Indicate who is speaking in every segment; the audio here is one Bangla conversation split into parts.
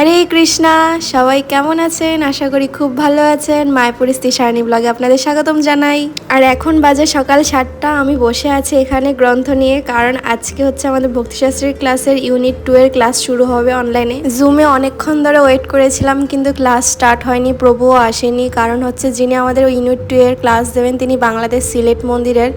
Speaker 1: হরে কৃষ্ণা। সবাই কেমন আছেন? আশা করি খুব ভালো আছেন। মায়াপুর সারণী ব্লগে আপনাদের স্বাগতম জানাই। আর এখন বাজে সকাল 7টা। আমি বসে আছি এখানে গ্রন্থ নিয়ে, কারণ আজকে হচ্ছে আমাদের ভক্তিশাস্ত্রীর ক্লাসের ইউনিট 2 এর ক্লাস শুরু হবে অনলাইনে। জুমে অনেকক্ষণ ধরে ওয়েট করেছিলাম, কিন্তু ক্লাস স্টার্ট হয়নি, প্রভুও আসেনি। কারণ হচ্ছে যিনি আমাদের ইউনিট 2 এর ক্লাস দেবেন তিনি বাংলাদেশ সিলেট মন্দিরের।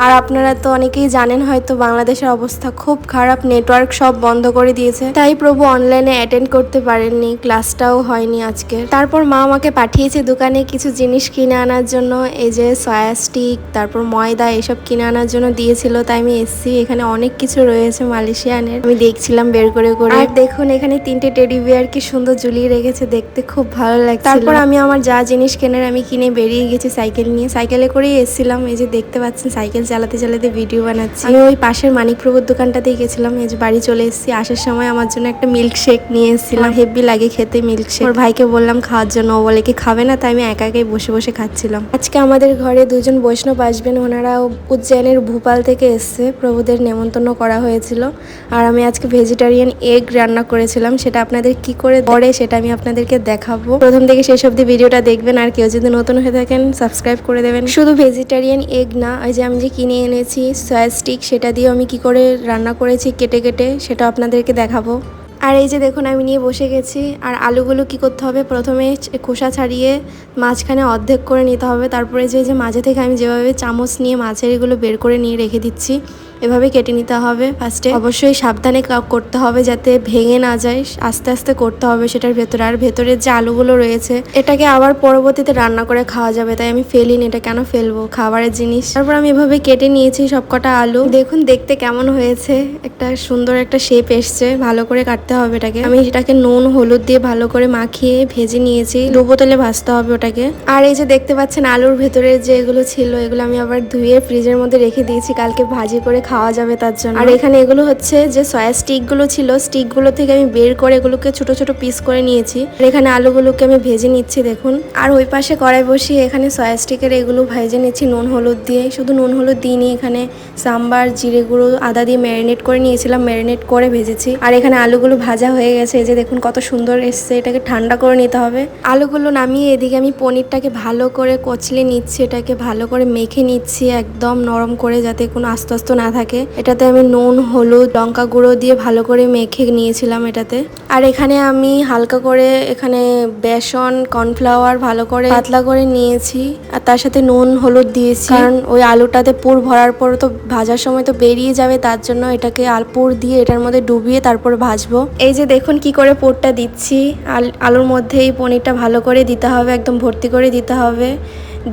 Speaker 1: আর আপনারা তো অনেকেই জানেন হয়তো বাংলাদেশের অবস্থা খুব খারাপ, নেটওয়ার্ক সব বন্ধ করে দিয়েছে, তাই প্রভু অনলাইনে অ্যাটেন্ড করতে পারেননি, ক্লাসটাও হয়নি আজকে। তারপর মা আমাকে পাঠিয়েছে দোকানে কিছু জিনিস কিনে আনার জন্য। এই যে সয়া স্টিক, তারপর ময়দা, এসব কিনে আনার জন্য দিয়েছিল, তাই আমি এসেছি। এখানে অনেক কিছু রয়েছে মালয়েশিয়ানের, আমি দেখছিলাম বের করে করে। আর দেখুন এখানে 3টে টেডি বিয়ার কি সুন্দর ঝুলিয়ে রেখেছে, দেখতে খুব ভালো লাগছে। তারপর আমি আমার যা জিনিস কেনার আমি কিনে বেরিয়ে গেছি সাইকেল নিয়ে। সাইকেলে করেই এসেছিলাম। এই যে দেখতে পাচ্ছেন সাইকেল চালাতে চালাতে ভিডিও বানাচ্ছি। আমি ওই পাশের মানিকপ্রভুর দোকানটাতেই গেছিলাম। এই যে বাড়ি চলে এসেছি। আসার সময় আমার জন্য একটা মিল্ক শেক নিয়ে এসেছিলাম, হেভি লাগে খেতে মিল্ক শেক। ওর ভাইকে বললাম খাওয়ার জন্য, ও বলে কি খাবে না, তাই আমি একা একাই বসে বসে খাচ্ছিলাম। আজকে আমাদের ঘরে দুজন বৈষ্ণব আসবেন, ওনারা উজ্জয়নের ভূপাল থেকে এসছে, প্রভুদের নেমন্তন্ন করা হয়েছিল। আর আমি আজকে ভেজিটেরিয়ান এগ রান্না করেছিলাম, সেটা আপনাদের কি করে করে সেটা আমি আপনাদেরকে দেখাবো। প্রথম থেকে শেষ অব্দি ভিডিওটা দেখবেন। আর কেউ যদি নতুন হয়ে থাকেন সাবস্ক্রাইব করে দেবেন। শুধু ভেজিটেরিয়ান এগ না, ওই যে আমি যে কিনে এনেছি সয়া স্টিক, সেটা দিয়ে আমি কি করে রান্না করেছি কেটে কেটে, সেটা আপনাদেরকে দেখাবো। আর এই যে দেখুন আমি নিয়ে বসে গেছি। আর আলুগুলো কি করতে হবে, প্রথমে খোসা ছাড়িয়ে মাঝখানে অর্ধেক করে নিতে হবে। তারপরে যে মাঝে থেকে আমি যেভাবে চামচ নিয়ে মাছের এগুলো বের করে নিয়ে রেখে দিচ্ছি, এভাবে কেটে নিতে হবে ফার্স্টে। অবশ্যই সাবধানে করতে হবে যাতে ভেঙে না যায়, আস্তে আস্তে করতে হবে সেটার ভেতরে। আর ভেতরের যে আলুগুলো রয়েছে এটাকে আবার পরবর্তীতে রান্না করে খাওয়া যাবে, তাই আমি ফেলিনি, এটা কেন ফেলবো, খাবারের জিনিস। তারপর আমি এভাবে কেটে নিয়েছি সবকটা আলু। দেখুন দেখতে কেমন হয়েছে, একটা সুন্দর একটা শেপ এসছে। ভালো করে কাটতে হবে এটাকে। আমি এটাকে নুন হলুদ দিয়ে ভালো করে মাখিয়ে ভেজে নিয়েছি, ডুবো তেলে ভাজতে হবে ওটাকে। আর এই যে দেখতে পাচ্ছেন আলুর ভেতরে যে এগুলো ছিল, এগুলো আমি আবার ধুয়ে ফ্রিজের মধ্যে রেখে দিয়েছি, কালকে ভাজি করে খাওয়া যাবে তার জন্য। আর এখানে এগুলো হচ্ছে যে সয়া স্টিক গুলো ছিল, স্টিক গুলো থেকে আমি বের করে এগুলোকে ছোট ছোট পিস করে নিয়েছি। আর এখানে আলুগুলোকে আমি ভেজে নিচ্ছি দেখুন। আর ওই পাশে কড়াই বসিয়ে এখানে সয়া স্টিকের এগুলো ভেজে নিচ্ছি নুন হলুদ দিয়ে। শুধু নুন হলুদ দিইনি, এখানে সাম্বার, জিরে গুঁড়ো, আদা দিয়ে ম্যারিনেট করে নিয়েছিলাম, ম্যারিনেট করে ভেজেছি। আর এখানে আলুগুলো ভাজা হয়ে গেছে, এই যে দেখুন কত সুন্দর এসছে। এটাকে ঠান্ডা করে নিতে হবে। আলুগুলো নামিয়ে এদিকে আমি পনিরটাকে ভালো করে কচলে নিচ্ছি, এটাকে ভালো করে মেখে নিচ্ছি একদম নরম করে, যাতে কোনো আস্ত আস্ত না থাকে। এটাতে আমি নুন হলুদ লঙ্কা গুঁড়ো দিয়ে ভালো করে মেখে নিয়েছিলাম এটাতে। আর এখানে আমি হালকা করে এখানে বেসন কর্নফ্লাওয়ার ভালো করে পাতলা করে নিয়েছি, আর তার সাথে নুন হলুদ দিয়েছি, কারণ ওই আলুটাতে পুর ভরার পর তো ভাজার সময় তো বেরিয়ে যাবে, তার জন্য এটাকে পুর দিয়ে এটার মধ্যে ডুবিয়ে তারপর ভাজবো। এই যে দেখুন কি করে পুরটা দিচ্ছি। আলুর মধ্যে এই পনিরটা ভালো করে দিতে হবে, একদম ভর্তি করে দিতে হবে।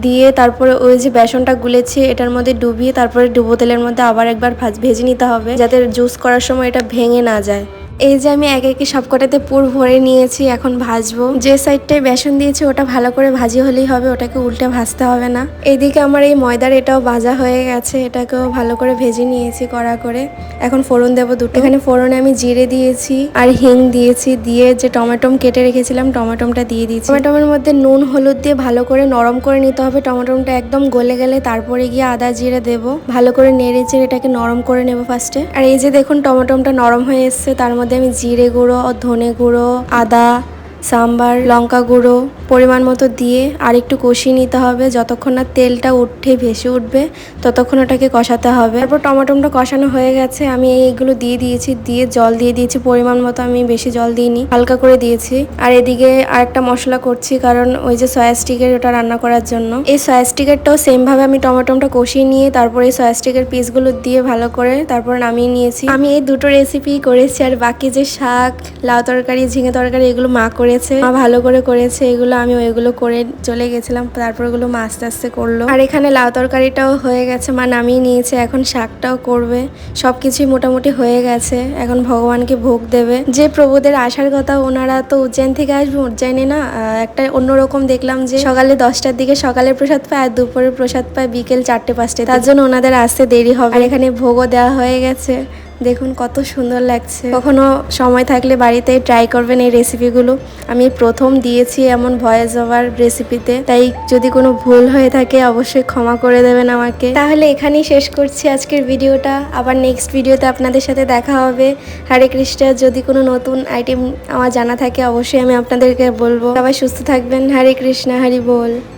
Speaker 1: দিয়ে তারপরে ওই যে বেসনটা গুলেছি এটার মধ্যে ডুবিয়ে তারপরে ডুবো তেলের মধ্যে আবার একবার ভেজে নিতে হবে, যাতে জুস করার সময় এটা ভেঙে না যায়। এই যে আমি একে একে সবকটাতে পুর ভরে নিয়েছি, এখন ভাজবো। যে সাইডটায় বেসন দিয়েছি ওটা ভালো করে ভাজি হলেই হবে, ওটাকে উল্টে ভাজতে হবে না। এইদিকে আমার এই ময়দার এটাও ভাজা হয়ে গেছে, এটাকেও ভালো করে ভেজে নিয়েছি কড়া করে। এখন ফোড়ন দেবো দুটো। এখানে ফোড়নে আমি জিরে দিয়েছি আর হিং দিয়েছি, দিয়ে যে টমেটো কেটে রেখেছিলাম টমেটোটা দিয়ে দিয়েছি। টমেটোর মধ্যে নুন হলুদ দিয়ে ভালো করে নরম করে নিতে হবে। টমেটোটা একদম গলে গেলে তারপরে গিয়ে আদা জিরে দেবো, ভালো করে নেড়ে চেড়ে এটাকে নরম করে নেবো ফার্স্টে। আর এই যে দেখুন টমেটোটা নরম হয়ে এসছে, তার মধ্যে আমি জিরে গুঁড়ো, ধনে গুঁড়ো, আদা, সাম্বার, লঙ্কা গুঁড়ো পরিমাণ মতো দিয়ে আর একটু কষিয়ে নিতে হবে, যতক্ষণ না তেলটা উঠে ভেসে উঠবে ততক্ষণ ওটাকে কষাতে হবে। তারপর টমেটোটা কষানো হয়ে গেছে, আমি এইগুলো দিয়ে দিয়েছি, দিয়ে জল দিয়ে দিয়েছি পরিমাণ মতো, আমি বেশি জল দিইনি, হালকা করে দিয়েছি। আর এদিকে আরেকটা মশলা করছি, কারণ ওই যে সয়া স্টিকের ওটা রান্না করার জন্য। এই সয়া স্টিকেরটাও সেম ভাবে আমি টমেটোটা কষিয়ে নিয়ে তারপরে এই সয়া স্টিকের পিসগুলো দিয়ে ভালো করে তারপর নামিয়ে নিয়েছি। আমি এই দুটো রেসিপি করেছি, আর বাকি যে শাক, লাউ তরকারি, ঝিঙে তরকারি এগুলো মা করেছে, মা ভালো করে করেছে এগুলো, আমি ওইগুলো করে চলে গেছিলাম, তারপর ওগুলো মা আস্তে আস্তে করলো। আর এখানে লাউ তরকারিটাও হয়ে গেছে, মা নামিয়ে নিয়েছে, এখন শাকটাও করবে। সবকিছুই মোটামুটি হয়ে গেছে, এখন ভগবানকে ভোগ দেবে। যে প্রভুদের আসার কথা ওনারা তো উজ্জয়ন থেকে আসবে, উজ্জয়নে না একটা অন্যরকম দেখলাম যে সকালে 10টার দিকে সকালের প্রসাদ পায় আর দুপুরের প্রসাদ পায় বিকেল 4টে 5টে, তার জন্য ওনাদের আসতে দেরি হবে। আর এখানে ভোগও দেওয়া হয়ে গেছে, দেখুন কত সুন্দর লাগছে। কখনো সময় থাকলে বাড়িতে ট্রাই করবেন এই রেসিপিগুলো। আমি প্রথম দিয়েছি এমন ভয়েস ওভার রেসিপিতে, তাই যদি কোনো ভুল হয়ে থাকে অবশ্যই ক্ষমা করে দেবেন আমাকে। তাহলে এখানেই শেষ করছি আজকের ভিডিওটা। আবার নেক্সট ভিডিওতে আপনাদের সাথে দেখা হবে। হরে কৃষ্ণ। যদি কোনো নতুন আইটেম আমার জানা থাকে অবশ্যই আমি আপনাদেরকে বলবো। সবাই সুস্থ থাকবেন। হরে কৃষ্ণ, হরি বল।